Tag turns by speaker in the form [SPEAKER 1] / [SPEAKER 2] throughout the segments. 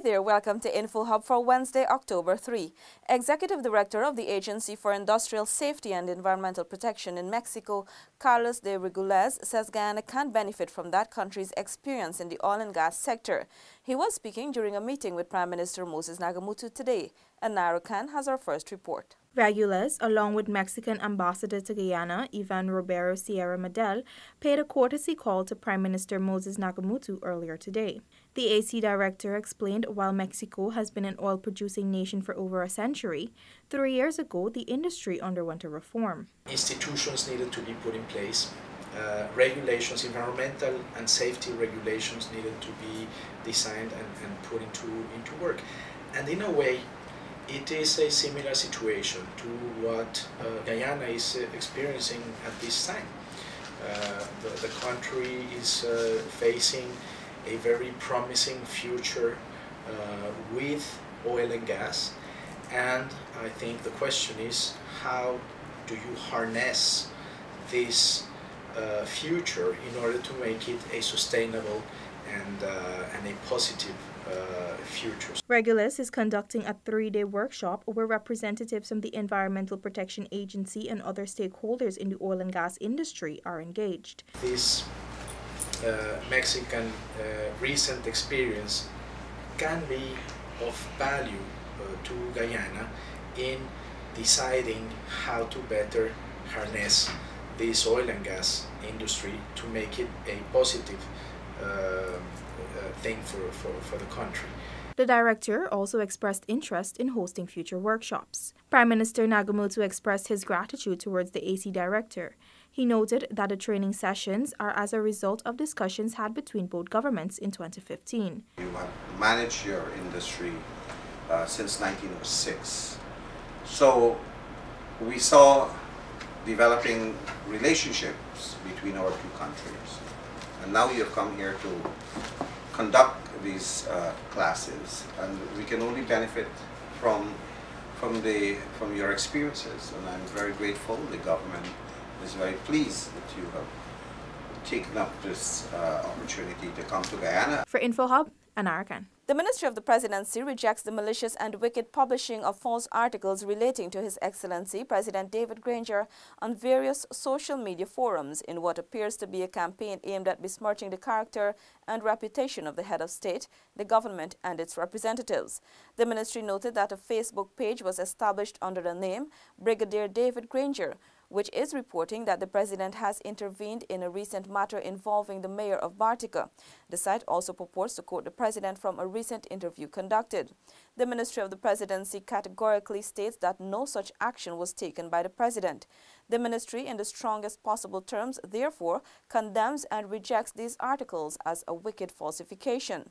[SPEAKER 1] there, welcome to Info Hub for Wednesday, October 3. Executive Director of the Agency for Industrial Safety and Environmental Protection in Mexico, Carlos de Regulez, says Guyana can benefit from that country's experience in the oil and gas sector. He was speaking during a meeting with Prime Minister Moses Nagamutu today, and Nairo Khan has our first report.
[SPEAKER 2] Regulez, along with Mexican Ambassador to Guyana, Ivan Roberto Sierra Medel, paid a courtesy call to Prime Minister Moses Nagamutu earlier today. The AC director explained while Mexico has been an oil-producing nation for over a century, 3 years ago the industry underwent a reform.
[SPEAKER 3] Institutions needed to be put in place. Regulations, environmental and safety regulations needed to be designed and put into work. And in a way, it is a similar situation to what Guyana is experiencing at this time. The country is facing a very promising future with oil and gas, and I think the question is, how do you harness this future in order to make it a sustainable and a positive future.
[SPEAKER 2] Regulez is conducting a 3-day workshop where representatives from the Environmental Protection Agency and other stakeholders in the oil and gas industry are engaged.
[SPEAKER 3] This Mexican recent experience can be of value to Guyana in deciding how to better harness this oil and gas industry to make it a positive thing for the country.
[SPEAKER 2] The director also expressed interest in hosting future workshops. Prime Minister Nagamutu expressed his gratitude towards the AC director. He noted that the training sessions are as a result of discussions had between both governments in 2015.
[SPEAKER 4] You have managed your industry since 1906. So we saw developing relationships between our two countries. And now you have come here to conduct these classes, and we can only benefit from your experiences. And I'm very grateful. The government is very pleased that you have taken up this opportunity to come to Guyana.
[SPEAKER 2] For InfoHub, Nairo Khan.
[SPEAKER 1] The Ministry of the Presidency rejects the malicious and wicked publishing of false articles relating to His Excellency President David Granger on various social media forums in what appears to be a campaign aimed at besmirching the character and reputation of the head of state, the government, and its representatives. The ministry noted that a Facebook page was established under the name Brigadier David Granger, which is reporting that the president has intervened in a recent matter involving the mayor of Bartica. The site also purports to quote the president from a recent interview conducted. The Ministry of the Presidency categorically states that no such action was taken by the president. The ministry, in the strongest possible terms, therefore, condemns and rejects these articles as a wicked falsification.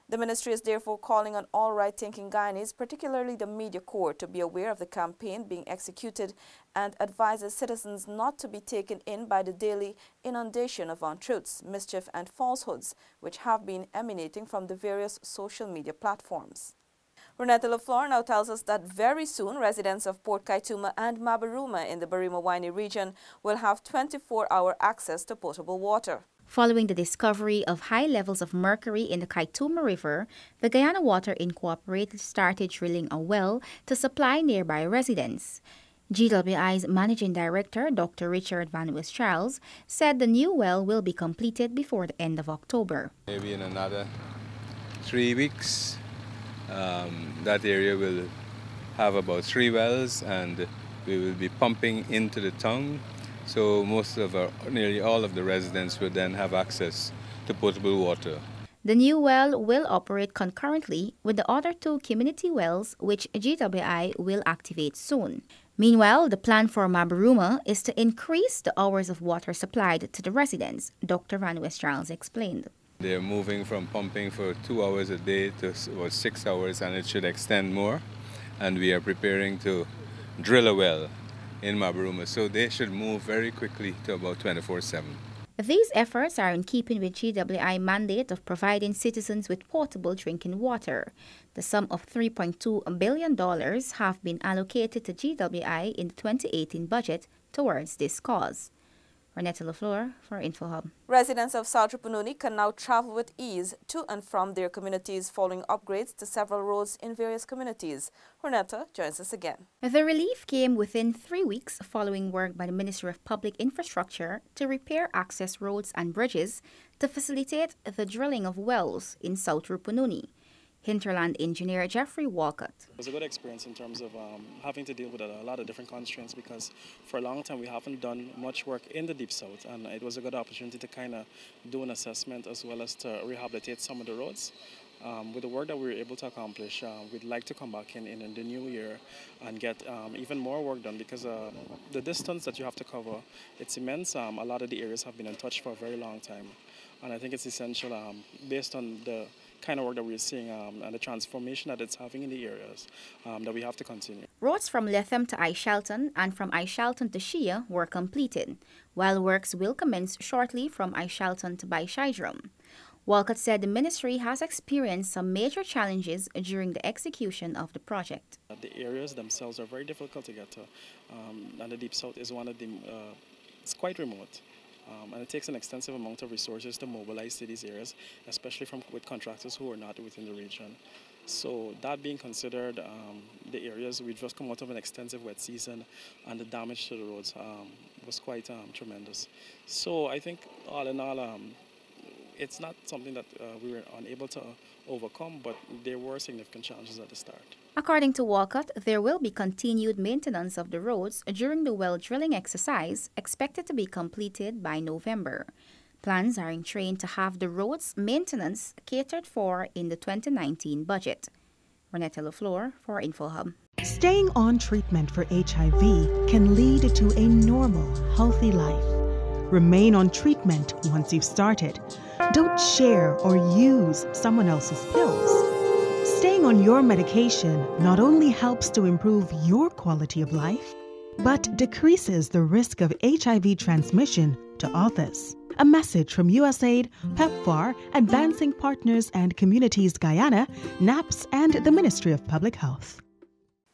[SPEAKER 1] The ministry is therefore calling on all right-thinking Guyanese, particularly the media corps, to be aware of the campaign being executed and advises citizens not to be taken in by the daily inundation of untruths, mischief and falsehoods which have been emanating from the various social media platforms. Renetta Lafleur now tells us that very soon residents of Port Kaituma and Mabaruma in the Barima-Waini region will have 24-hour access to potable water.
[SPEAKER 5] Following the discovery of high levels of mercury in the Kaituma River, the Guyana Water Incorporated started drilling a well to supply nearby residents. GWI's Managing Director, Dr. Richard Van West-Charles, said the new well will be completed before the end of October.
[SPEAKER 6] Maybe in another 3 weeks, that area will have about 3 wells, and we will be pumping into the town. So nearly all of the residents will then have access to potable water.
[SPEAKER 5] The new well will operate concurrently with the other 2 community wells, which GWI will activate soon. Meanwhile, the plan for Mabaruma is to increase the hours of water supplied to the residents, Dr. Van West-Charles explained.
[SPEAKER 6] They're moving from pumping for 2 hours a day to about 6 hours, and it should extend more. And we are preparing to drill a well in Mabaruma, so they should move very quickly to about 24/7.
[SPEAKER 5] These efforts are in keeping with GWI mandate of providing citizens with potable drinking water. The sum of $3.2 billion have been allocated to GWI in the 2018 budget towards this cause. Renetta LaFleur for InfoHub.
[SPEAKER 1] Residents of South Rupununi can now travel with ease to and from their communities following upgrades to several roads in various communities. Renetta joins us again.
[SPEAKER 5] The relief came within 3 weeks following work by the Ministry of Public Infrastructure to repair access roads and bridges to facilitate the drilling of wells in South Rupununi. Hinterland engineer Jeffrey Walcott.
[SPEAKER 7] It was a good experience in terms of having to deal with a lot of different constraints, because for a long time we haven't done much work in the Deep South, and it was a good opportunity to kind of do an assessment as well as to rehabilitate some of the roads. With the work that we were able to accomplish, we'd like to come back in the new year and get even more work done, because the distance that you have to cover, it's immense. A lot of the areas have been untouched for a very long time, and I think it's essential based on the kind of work that we're seeing and the transformation that it's having in the areas that we have to continue.
[SPEAKER 5] Roads from Lethem to Aishalton and from Aishalton to Shia were completed, while works will commence shortly from Aishalton to Baishaidrum. Walcott said the ministry has experienced some major challenges during the execution of the project.
[SPEAKER 7] The areas themselves are very difficult to get to, and the Deep South is one of the, it's quite remote. And it takes an extensive amount of resources to mobilize to these areas, especially with contractors who are not within the region. So that being considered, the areas, we just come out of an extensive wet season, and the damage to the roads was quite tremendous. So I think all in all, it's not something that we were unable to overcome, but there were significant challenges at the start.
[SPEAKER 5] According to Walcott, there will be continued maintenance of the roads during the well drilling exercise, expected to be completed by November. Plans are in train to have the roads maintenance catered for in the 2019 budget. Renetta LaFleur for InfoHub.
[SPEAKER 8] Staying on treatment for HIV can lead to a normal, healthy life. Remain on treatment once you've started. Don't share or use someone else's pills. Staying on your medication not only helps to improve your quality of life, but decreases the risk of HIV transmission to others. A message from USAID, PEPFAR, Advancing Partners and Communities Guyana, NAPS, and the Ministry of Public Health.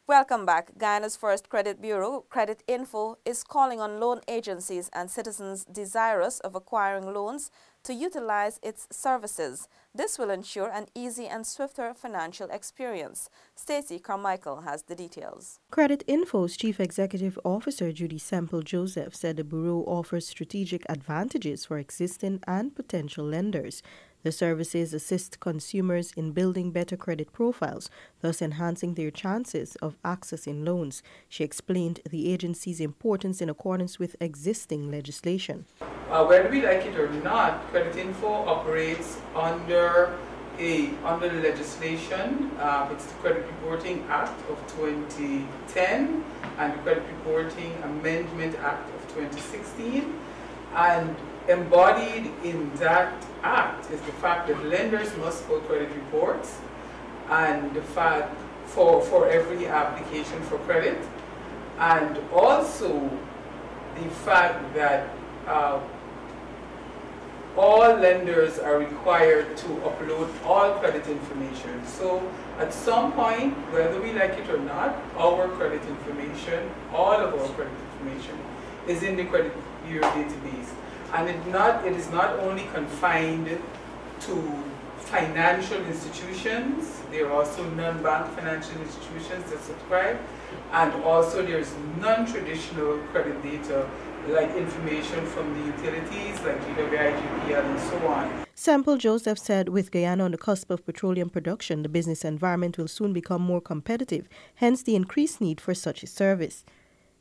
[SPEAKER 1] Welcome back. Guyana's first credit bureau, Credit Info, is calling on loan agencies and citizens desirous of acquiring loans to utilize its services. This will ensure an easy and swifter financial experience. Stacey Carmichael has the details.
[SPEAKER 9] Credit Info's Chief Executive Officer Judy Semple Joseph said the bureau offers strategic advantages for existing and potential lenders. The services assist consumers in building better credit profiles, thus enhancing their chances of accessing loans. She explained the agency's importance in accordance with existing legislation.
[SPEAKER 10] Whether we like it or not, Credit Info operates under the legislation. It's the Credit Reporting Act of 2010 and the Credit Reporting Amendment Act of 2016. And embodied in that act is the fact that lenders must hold credit reports, and the fact for every application for credit, and also the fact that all lenders are required to upload all credit information. So at some point, whether we like it or not, our credit information, all of our credit information, is in the Credit Bureau database. And it is not only confined to financial institutions, there are also non-bank financial institutions that subscribe, and also there's non-traditional credit data like information from the utilities like GWI, GPL, and so on.
[SPEAKER 9] Semple Joseph said with Guyana on the cusp of petroleum production, the business environment will soon become more competitive, hence the increased need for such a service.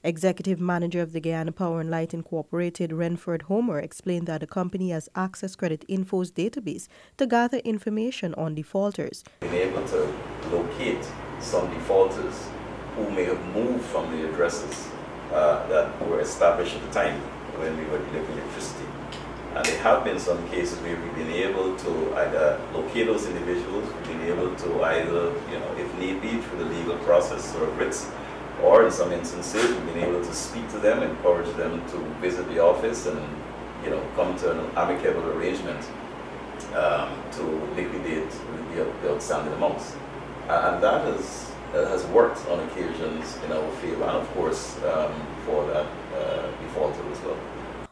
[SPEAKER 9] Executive Manager of the Guyana Power and Light Incorporated, Renford Homer, explained that the company has accessed Credit Info's database to gather information on defaulters.
[SPEAKER 11] Being able to locate some defaulters who may have moved from the addresses that were established at the time when we were delivering electricity. And there have been some cases where we've been able to either locate those individuals, we've been able to either, if need be, through the legal process or writs, or in some instances, we've been able to speak to them, encourage them to visit the office and, come to an amicable arrangement to liquidate the outstanding amounts. And that has worked on occasions in our favor, and of course for that defaulter as well.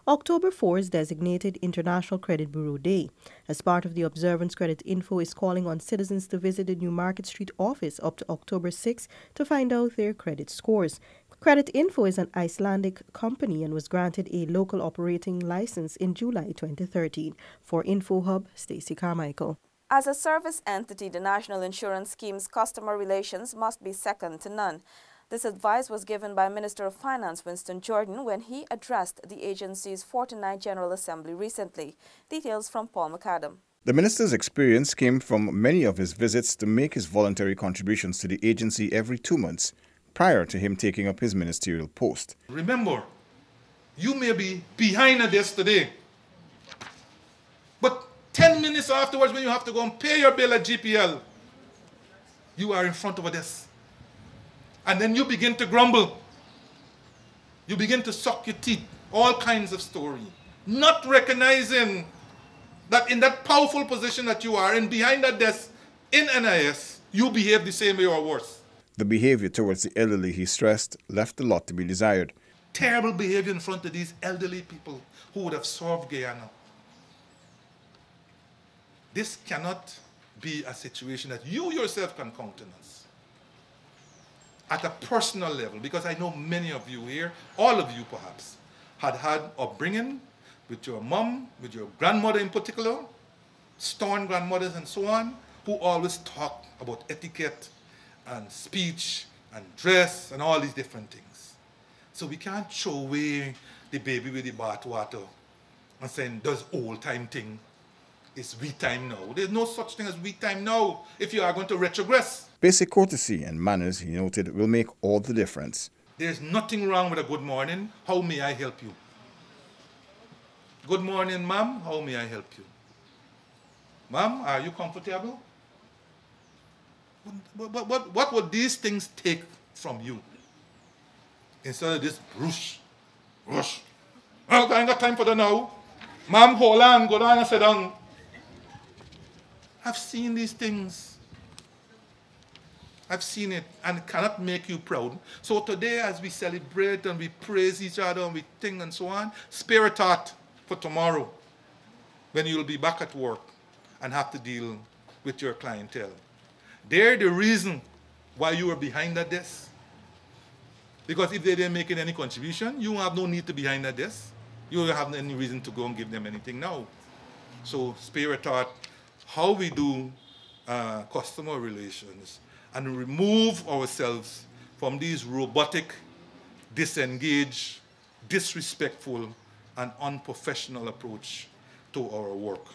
[SPEAKER 9] October 4 is designated International Credit Bureau Day. As part of the observance, Credit Info is calling on citizens to visit the New Market Street office up to October 6 to find out their credit scores. Credit Info is an Icelandic company and was granted a local operating license in July 2013. For InfoHub, Stacey Carmichael.
[SPEAKER 1] As a service entity, the National Insurance Scheme's customer relations must be second to none. This advice was given by Minister of Finance Winston Jordan when he addressed the agency's 49th General Assembly recently. Details from Paul McAdam.
[SPEAKER 12] The minister's experience came from many of his visits to make his voluntary contributions to the agency every 2 months, prior to him taking up his ministerial post.
[SPEAKER 13] Remember, you may be behind a desk today, but 10 minutes afterwards when you have to go and pay your bill at GPL, you are in front of a desk. And then you begin to grumble. You begin to suck your teeth, all kinds of story, not recognizing that in that powerful position that you are in behind that desk in NIS, you behave the same way or worse.
[SPEAKER 12] The behavior towards the elderly, he stressed, left a lot to be desired.
[SPEAKER 13] Terrible behavior in front of these elderly people who would have served Guyana. This cannot be a situation that you yourself can countenance at a personal level, because I know many of you here, all of you perhaps, had upbringing with your mom, with your grandmother in particular, stern grandmothers and so on, who always talk about etiquette and speech and dress and all these different things. So we can't throw away the baby with the bathwater and saying, does old time thing, it's we time now. There's no such thing as we time now if you are going to retrogress.
[SPEAKER 12] Basic courtesy and manners, he noted, will make all the difference.
[SPEAKER 13] There's nothing wrong with a good morning. How may I help you? Good morning, ma'am. How may I help you? Ma'am, are you comfortable? What would these things take from you? Instead of this rush. I ain't got time for that now. Ma'am, hold on, go down and sit down. I've seen these things. I've seen it, and it cannot make you proud. So today, as we celebrate and we praise each other and we think and so on, spare a thought for tomorrow when you'll be back at work and have to deal with your clientele. They're the reason why you were behind that desk. Because if they didn't make any contribution, you have no need to be behind that desk. You don't have any reason to go and give them anything now. So spare a thought how we do customer relations and remove ourselves from these robotic, disengaged, disrespectful, and unprofessional approach to our work.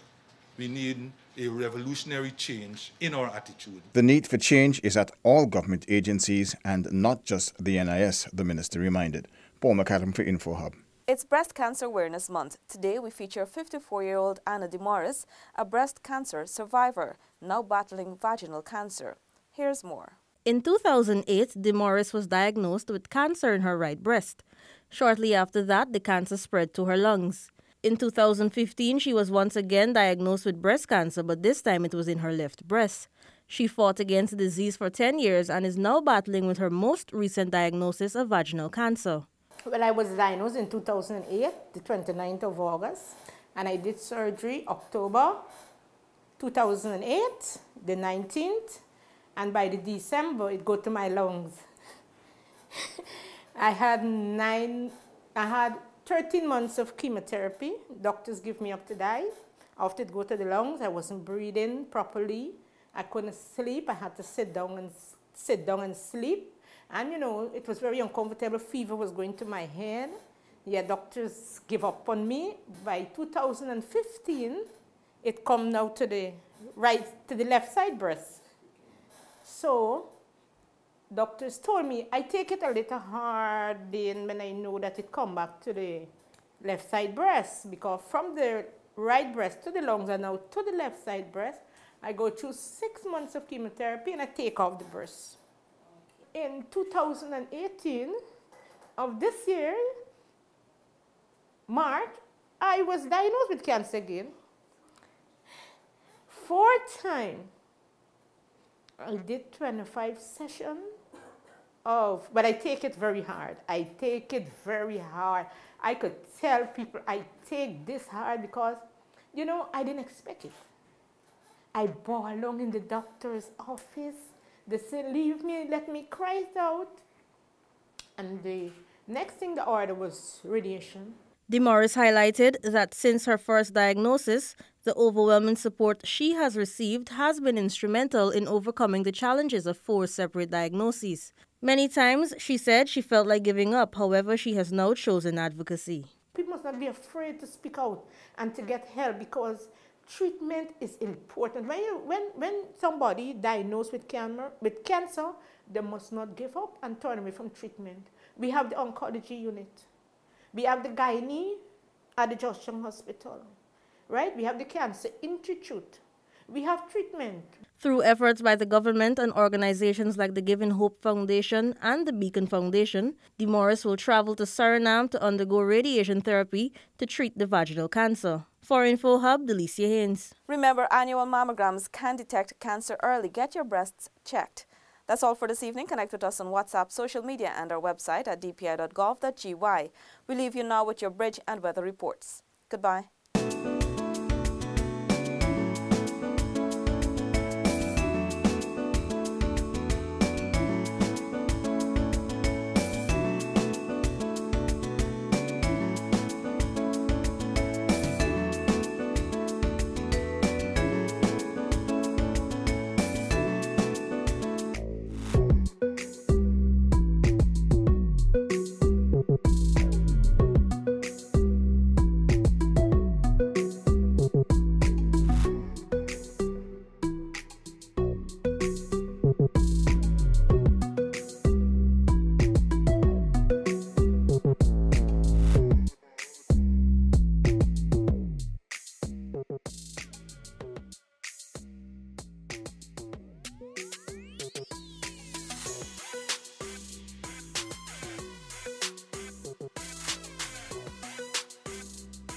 [SPEAKER 13] We need a revolutionary change in our attitude.
[SPEAKER 12] The need for change is at all government agencies and not just the NIS, the minister reminded. Paul McAdam for InfoHub.
[SPEAKER 1] It's Breast Cancer Awareness Month. Today we feature 54-year-old Anna DeMorris, a breast cancer survivor, now battling vaginal cancer. Here's more.
[SPEAKER 9] In 2008, DeMorris was diagnosed with cancer in her right breast. Shortly after that, the cancer spread to her lungs. In 2015, she was once again diagnosed with breast cancer, but this time it was in her left breast. She fought against the disease for 10 years and is now battling with her most recent diagnosis of vaginal cancer.
[SPEAKER 14] Well, I was diagnosed in 2008, the 29th of August, and I did surgery October 2008, the 19th, and by the December, it got to my lungs. I had 13 months of chemotherapy. Doctors give me up to die. After it go to the lungs, I wasn't breathing properly. I couldn't sleep. I had to sit down and sleep. And, you know, it was very uncomfortable. Fever was going to my head. Yeah, doctors give up on me. By 2015, it come now to the left side breast. So, doctors told me, I take it a little hard then when I know that it come back to the left side breast, because from the right breast to the lungs and now to the left side breast, I go through 6 months of chemotherapy and I take off the breast. In 2018 of this year, March, I was diagnosed with cancer again. 4 times. I did 25 sessions but I take it very hard. I take it very hard. I could tell people I take this hard because, you know, I didn't expect it. I bore along in the doctor's office. They said, leave me, let me cry it out. And the next thing the order was radiation.
[SPEAKER 9] DeMorris highlighted that since her first diagnosis, the overwhelming support she has received has been instrumental in overcoming the challenges of 4 separate diagnoses. Many times, she said she felt like giving up, however, she has now chosen advocacy.
[SPEAKER 14] People must not be afraid to speak out and to get help because treatment is important. When somebody diagnosed with cancer, they must not give up and turn away from treatment. We have the oncology unit. We have the gynae at the Georgetown Hospital, right? We have the Cancer Institute. We have treatment.
[SPEAKER 9] Through efforts by the government and organizations like the Giving Hope Foundation and the Beacon Foundation, DeMorris will travel to Suriname to undergo radiation therapy to treat the vaginal cancer. For InfoHub, Delicia Haynes.
[SPEAKER 1] Remember, annual mammograms can detect cancer early. Get your breasts checked. That's all for this evening. Connect with us on WhatsApp, social media, and our website at dpi.gov.gy. We leave you now with your bridge and weather reports. Goodbye.